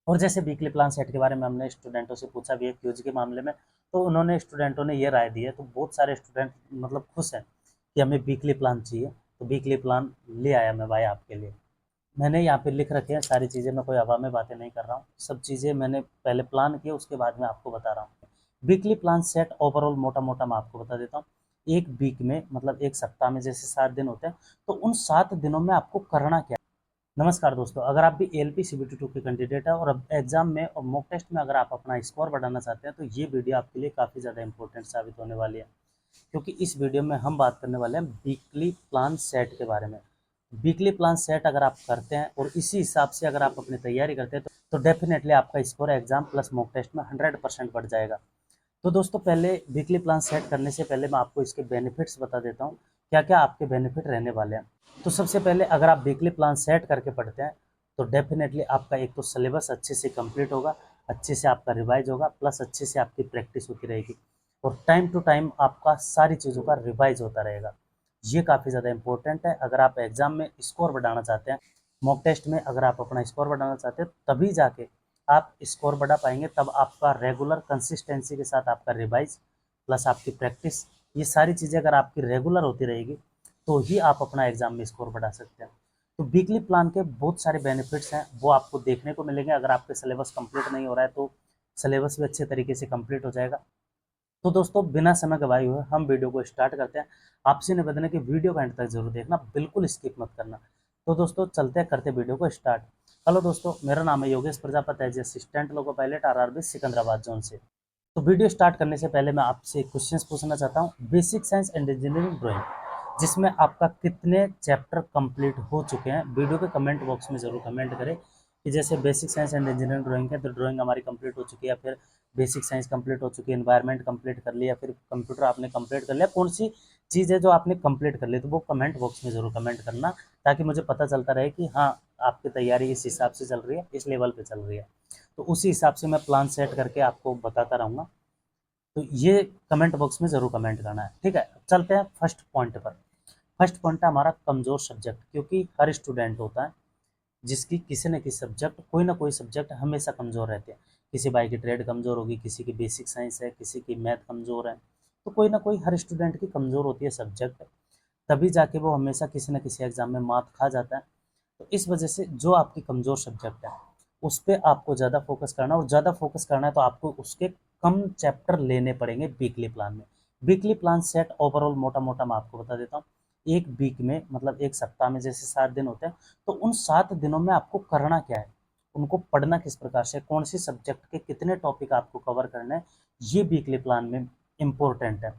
और जैसे weekly plan set के बारे में हमने स्टूडेंटों से पूछा भी है क्यूज के मामले में, तो उन्होंने स्टूडेंटों ने ये राय दी है, तो बहुत सारे स्टूडेंट मतलब खुश हैं कि हमें वीकली प्लान चाहिए। तो वीकली प्लान ले आया मैं भाई आपके लिए। मैंने यहाँ पे लिख रखे हैं सारी चीज़ें, मैं कोई हवा में बातें नहीं कर रहा हूँ, सब चीज़ें मैंने पहले प्लान किया, उसके बाद में आपको बता रहा हूँ। वीकली प्लान सेट ओवरऑल मोटा मोटा मैं आपको बता देता हूँ। एक वीक में मतलब एक सप्ताह में जैसे 7 दिन होते हैं, तो उन 7 दिनों में आपको करना क्या है। नमस्कार दोस्तों, अगर आप भी एलपी सीबीटी 2 के कैंडिडेट हैं और अब एग्जाम में और मॉक टेस्ट में अगर आप अपना स्कोर बढ़ाना चाहते हैं, तो ये वीडियो आपके लिए काफ़ी ज़्यादा इंपॉर्टेंट साबित होने वाली है। क्योंकि इस वीडियो में हम बात करने वाले हैं वीकली प्लान सेट के बारे में। वीकली प्लान सेट अगर आप करते हैं और इसी हिसाब से अगर आप अपनी तैयारी करते हैं, तो डेफिनेटली आपका score exam plus mock test में 100% बढ़ जाएगा। तो दोस्तों, पहले वीकली प्लान सेट करने से पहले मैं आपको इसके बेनिफिट्स बता देता हूँ, क्या क्या आपके बेनिफिट रहने वाले हैं। तो सबसे पहले अगर आप वीकली प्लान सेट करके पढ़ते हैं, तो डेफिनेटली आपका एक तो सिलेबस अच्छे से कंप्लीट होगा, अच्छे से आपका रिवाइज होगा, प्लस अच्छे से आपकी प्रैक्टिस होती रहेगी, और टाइम टू टाइम आपका सारी चीज़ों का रिवाइज होता रहेगा। ये काफ़ी ज़्यादा इंपॉर्टेंट है अगर आप एग्जाम में स्कोर बढ़ाना चाहते हैं। मॉक टेस्ट में अगर आप अपना स्कोर बढ़ाना चाहते हैं, तभी जाके आप स्कोर बढ़ा पाएंगे। तब आपका रेगुलर कंसिस्टेंसी के साथ आपका रिवाइज प्लस आपकी प्रैक्टिस, ये सारी चीज़ें अगर आपकी रेगुलर होती रहेगी, तो ही आप अपना एग्जाम में स्कोर बढ़ा सकते हैं। तो वीकली प्लान के बहुत सारे बेनिफिट्स हैं, वो आपको देखने को मिलेंगे। अगर आपके सिलेबस कंप्लीट नहीं हो रहा है, तो सिलेबस भी अच्छे तरीके से कंप्लीट हो जाएगा। तो दोस्तों, बिना समय गवाए हुए हम वीडियो को स्टार्ट करते हैं। आपसे निवेदन है कि वीडियो का एंड तक जरूर देखना, बिल्कुल स्किप मत करना। तो दोस्तों, चलते हैं, करते वीडियो को स्टार्ट। हेलो दोस्तों, मेरा नाम है Yogesh Prajapati, as assistant loco pilot RRB Secunderabad zone से। तो वीडियो स्टार्ट करने से पहले मैं आपसे क्वेश्चंस पूछना चाहता हूँ। Basic science and engineering drawing, जिसमें आपका कितने चैप्टर कंप्लीट हो चुके हैं, वीडियो के कमेंट बॉक्स में जरूर कमेंट करें कि जैसे basic science and engineering drawing है, तो ड्राइंग हमारी कंप्लीट हो चुकी है, फिर बेसिक साइंस कंप्लीट हो चुकी है, एनवायरनमेंट कंप्लीट कर लिया, फिर कंप्यूटर आपने कंप्लीट कर लिया, कौन सी चीज़ है जो आपने कंप्लीट कर ली, तो वो कमेंट बॉक्स में ज़रूर कमेंट करना, ताकि मुझे पता चलता रहे कि हाँ, आपकी तैयारी इस हिसाब से चल रही है, इस लेवल पे चल रही है। तो उसी हिसाब से मैं प्लान सेट करके आपको बताता रहूँगा। तो ये कमेंट बॉक्स में ज़रूर कमेंट करना है, ठीक है। चलते हैं फर्स्ट पॉइंट पर। फर्स्ट पॉइंट है हमारा कमज़ोर सब्जेक्ट, क्योंकि हर स्टूडेंट होता है जिसकी किसी न किसी सब्जेक्ट, कोई ना कोई सब्जेक्ट हमेशा कमज़ोर रहते हैं। किसी भाई की ट्रेड कमज़ोर होगी, किसी की बेसिक साइंस है, किसी की मैथ कमज़ोर है। तो कोई ना कोई हर स्टूडेंट की कमज़ोर होती है सब्जेक्ट, तभी जाके वो हमेशा किसी न किसी एग्ज़ाम में मात खा जाता है। तो इस वजह से जो आपकी कमज़ोर सब्जेक्ट है, उस पे आपको ज़्यादा फोकस करना है, और ज़्यादा फोकस करना है तो आपको उसके कम चैप्टर लेने पड़ेंगे वीकली प्लान में। वीकली प्लान सेट ओवरऑल मोटा मोटा मैं आपको बता देता हूँ। एक वीक में मतलब एक सप्ताह में जैसे 7 दिन होते हैं, तो उन 7 दिनों में आपको करना क्या है, उनको पढ़ना किस प्रकार से, कौन सी सब्जेक्ट के कितने टॉपिक आपको कवर करना है, ये वीकली प्लान में इम्पोर्टेंट है।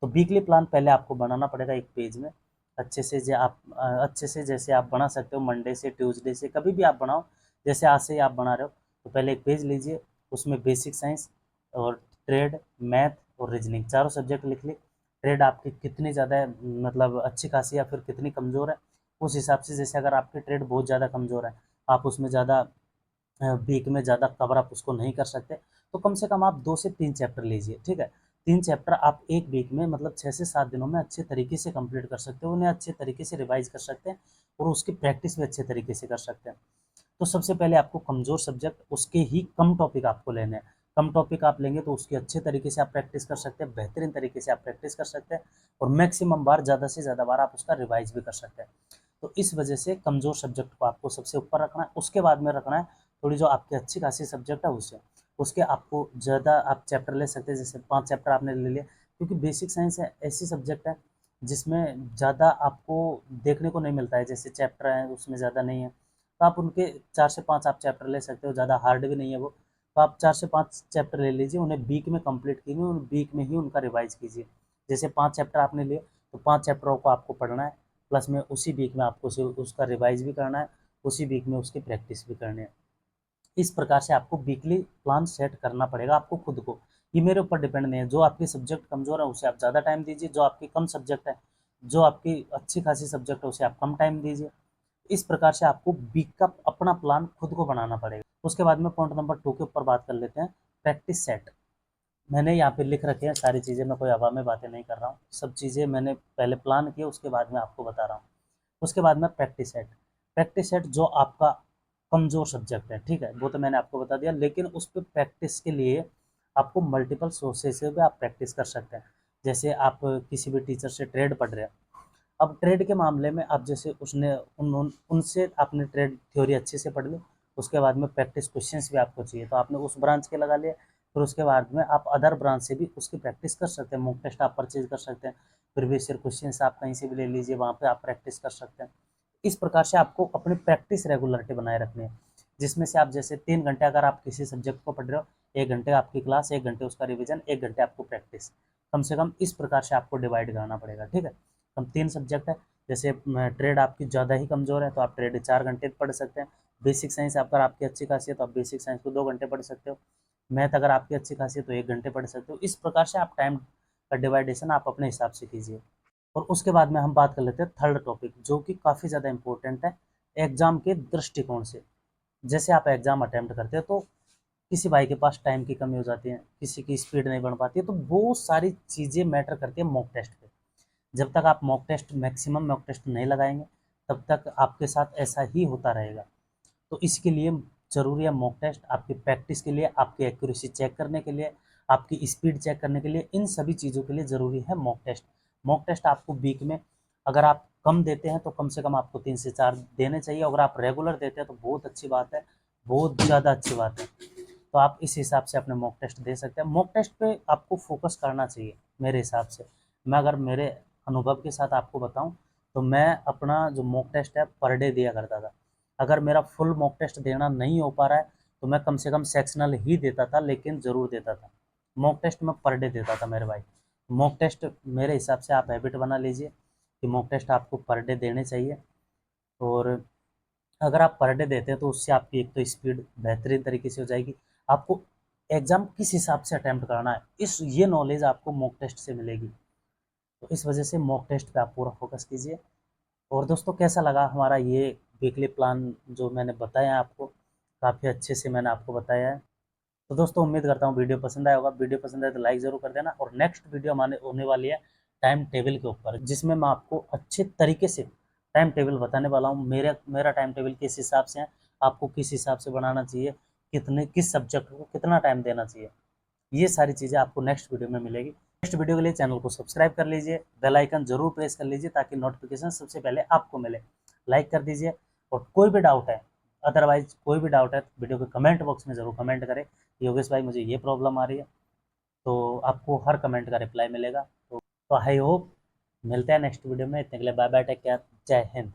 तो वीकली प्लान पहले आपको बनाना पड़ेगा एक पेज में, अच्छे से। जो आप अच्छे से जैसे आप बना सकते हो, मंडे से ट्यूसडे से कभी भी आप बनाओ, जैसे आज से ही आप बना रहे हो। तो पहले एक पेज लीजिए, उसमें बेसिक साइंस और ट्रेड, मैथ और रीजनिंग, चारों सब्जेक्ट लिख ली। ट्रेड आपकी कितनी ज़्यादा है, मतलब अच्छी खासी, या फिर कितनी कमज़ोर है, उस हिसाब से। जैसे अगर आपकी ट्रेड बहुत ज़्यादा कमज़ोर है, आप उसमें ज़्यादा वीक में ज़्यादा कवर अप उसको नहीं कर सकते, तो कम से कम आप 2 से 3 चैप्टर लीजिए, ठीक है। 3 चैप्टर आप एक वीक में मतलब 6 से 7 दिनों में अच्छे तरीके से कंप्लीट कर सकते हो, उन्हें अच्छे तरीके से रिवाइज कर सकते हैं, और उसकी प्रैक्टिस भी अच्छे तरीके से कर सकते हैं। तो सबसे पहले आपको कमज़ोर सब्जेक्ट, उसके ही कम टॉपिक आपको लेने हैं। कम टॉपिक आप लेंगे तो उसकी अच्छे तरीके से आप प्रैक्टिस कर सकते हैं, बेहतरीन तरीके से आप प्रैक्टिस कर सकते हैं, और मैक्सिमम बार, ज़्यादा से ज़्यादा बार आप उसका रिवाइज भी कर सकते हैं। तो इस वजह से कमज़ोर सब्जेक्ट को आपको सबसे ऊपर रखना है, उसके बाद में रखना है थोड़ी जो आपकी अच्छी खासी सब्जेक्ट है उसे। उसके आपको ज़्यादा आप चैप्टर ले सकते हैं, जैसे 5 चैप्टर आपने ले लिया, क्योंकि बेसिक साइंस है ऐसी सब्जेक्ट है जिसमें ज़्यादा आपको देखने को नहीं मिलता है, जैसे चैप्टर है उसमें ज़्यादा नहीं है, तो आप उनके 4 से 5 आप चैप्टर ले सकते हो, ज़्यादा हार्ड भी नहीं है वो। तो आप 4 से 5 चैप्टर ले लीजिए, उन्हें वीक में कंप्लीट कीजिए, उन वीक में ही उनका रिवाइज कीजिए। जैसे 5 चैप्टर आपने लिए, तो 5 चैप्टरों को आपको पढ़ना है, प्लस में उसी वीक में आपको उसका रिवाइज भी करना है, उसी वीक में उसकी प्रैक्टिस भी करनी है। इस प्रकार से आपको वीकली प्लान सेट करना पड़ेगा आपको खुद को। ये मेरे ऊपर डिपेंड नहीं है, जो आपकी सब्जेक्ट कमज़ोर है उसे आप ज़्यादा टाइम दीजिए, जो आपकी कम सब्जेक्ट है, जो आपकी अच्छी खासी सब्जेक्ट है उसे आप कम टाइम दीजिए। इस प्रकार से आपको वीक का अपना प्लान खुद को बनाना पड़ेगा। उसके बाद में पॉइंट नंबर 2 के ऊपर बात कर लेते हैं, प्रैक्टिस सेट। मैंने यहाँ पे लिख रखे हैं सारी चीज़ें, मैं कोई हवा में बातें नहीं कर रहा हूँ, सब चीज़ें मैंने पहले प्लान किया, उसके बाद में आपको बता रहा हूँ। उसके बाद में प्रैक्टिस सेट। प्रैक्टिस सेट जो आपका कमज़ोर सब्जेक्ट है, ठीक है, वो तो मैंने आपको बता दिया। लेकिन उस पे प्रैक्टिस के लिए आपको मल्टीपल सोर्सेज से भी आप प्रैक्टिस कर सकते हैं। जैसे आप किसी भी टीचर से ट्रेड पढ़ रहे हैं, अब ट्रेड के मामले में आप जैसे उसने उनसे आपने ट्रेड थ्योरी अच्छे से पढ़ ली, उसके बाद में प्रैक्टिस क्वेश्चंस भी आपको चाहिए, तो आपने उस ब्रांच के लगा लिया। फिर उसके बाद में आप अदर ब्रांच से भी उसकी प्रैक्टिस कर सकते हैं, मॉक टेस्ट आप परचेज कर सकते हैं, प्रीवियस ईयर क्वेश्चंस आप कहीं से भी ले लीजिए, वहाँ पे आप प्रैक्टिस कर सकते हैं। इस प्रकार से आपको अपनी प्रैक्टिस रेगुलरिटी बनाए रखनी है, जिसमें से आप जैसे 3 घंटे अगर आप किसी सब्जेक्ट को पढ़ रहे हो, 1 घंटे आपकी क्लास, 1 घंटे उसका रिविजन, 1 घंटे आपको प्रैक्टिस, कम से कम इस प्रकार से आपको डिवाइड करना पड़ेगा, ठीक है। हम 3 सब्जेक्ट है, जैसे ट्रेड आपकी ज़्यादा ही कमज़ोर है तो आप ट्रेड 4 घंटे पढ़ सकते हैं। बेसिक साइंस अगर आपकी अच्छी खासी है तो आप बेसिक साइंस को 2 घंटे पढ़ सकते हो। मैथ अगर आपकी अच्छी खासी है तो 1 घंटे पढ़ सकते हो। इस प्रकार से आप टाइम का डिवाइडेशन आप अपने हिसाब से कीजिए। और उसके बाद में हम बात कर लेते हैं थर्ड टॉपिक, जो कि काफ़ी ज़्यादा इंपॉर्टेंट है एग्जाम के दृष्टिकोण से। जैसे आप एग्जाम अटेम्प्ट करते हैं तो किसी भाई के पास टाइम की कमी हो जाती है, किसी की स्पीड नहीं बन पाती है, तो वो सारी चीज़ें मैटर करती है मॉक टेस्ट पे। जब तक आप mock test maximum mock test नहीं लगाएंगे, तब तक आपके साथ ऐसा ही होता रहेगा। तो इसके लिए ज़रूरी है मॉक टेस्ट, आपकी प्रैक्टिस के लिए, आपकी एक्यूरेसी चेक करने के लिए, आपकी स्पीड चेक करने के लिए, इन सभी चीज़ों के लिए ज़रूरी है मॉक टेस्ट। मॉक टेस्ट आपको वीक में अगर आप कम देते हैं तो कम से कम आपको 3 से 4 देने चाहिए। अगर आप रेगुलर देते हैं तो बहुत अच्छी बात है, बहुत ज़्यादा अच्छी बात है। तो आप इस हिसाब से अपने मॉक टेस्ट दे सकते हैं। मॉक टेस्ट पे आपको फोकस करना चाहिए मेरे हिसाब से। मैं अगर मेरे अनुभव के साथ आपको बताऊं तो मैं अपना जो मॉक टेस्ट है पर डे दिया करता था। अगर मेरा फुल मॉक टेस्ट देना नहीं हो पा रहा है तो मैं कम से कम सेक्शनल ही देता था, लेकिन ज़रूर देता था। मॉक टेस्ट मैं पर डे देता था मेरे भाई। मॉक टेस्ट मेरे हिसाब से आप हैबिट बना लीजिए कि मॉक टेस्ट आपको पर डे देने चाहिए। और अगर आप पर डे देते हैं तो उससे आपकी एक तो स्पीड बेहतरीन तरीके से हो जाएगी। आपको एग्ज़ाम किस हिसाब से अटेम्प्ट करना है, इस ये नॉलेज आपको मॉक टेस्ट से मिलेगी। तो इस वजह से मॉक टेस्ट पे आप पूरा फोकस कीजिए। और दोस्तों, कैसा लगा हमारा ये वीकली प्लान जो मैंने बताया आपको, काफ़ी अच्छे से मैंने आपको बताया है। तो दोस्तों, उम्मीद करता हूँ वीडियो पसंद आया होगा। वीडियो पसंद आए तो लाइक ज़रूर कर देना। और नेक्स्ट वीडियो हमारे होने वाली है टाइम टेबल के ऊपर, जिसमें मैं आपको अच्छे तरीके से टाइम टेबल बताने वाला हूँ। मेरा टाइम टेबल किस हिसाब से है, आपको किस हिसाब से बनाना चाहिए, किस सब्जेक्ट को कितना टाइम देना चाहिए, ये सारी चीज़ें आपको नेक्स्ट वीडियो में मिलेगी। नेक्स्ट वीडियो के लिए चैनल को सब्सक्राइब कर लीजिए, बेल आइकन जरूर प्रेस कर लीजिए ताकि नोटिफिकेशन सबसे पहले आपको मिले। लाइक कर दीजिए। और कोई भी डाउट है, अदरवाइज कोई भी डाउट है तो वीडियो के कमेंट बॉक्स में ज़रूर कमेंट करें, योगेश भाई मुझे ये प्रॉब्लम आ रही है, तो आपको हर कमेंट का रिप्लाई मिलेगा। तो आई होप मिलते हैं नेक्स्ट वीडियो में। इतने के लिए बाय बाय, टेक केयर, जय हिंद।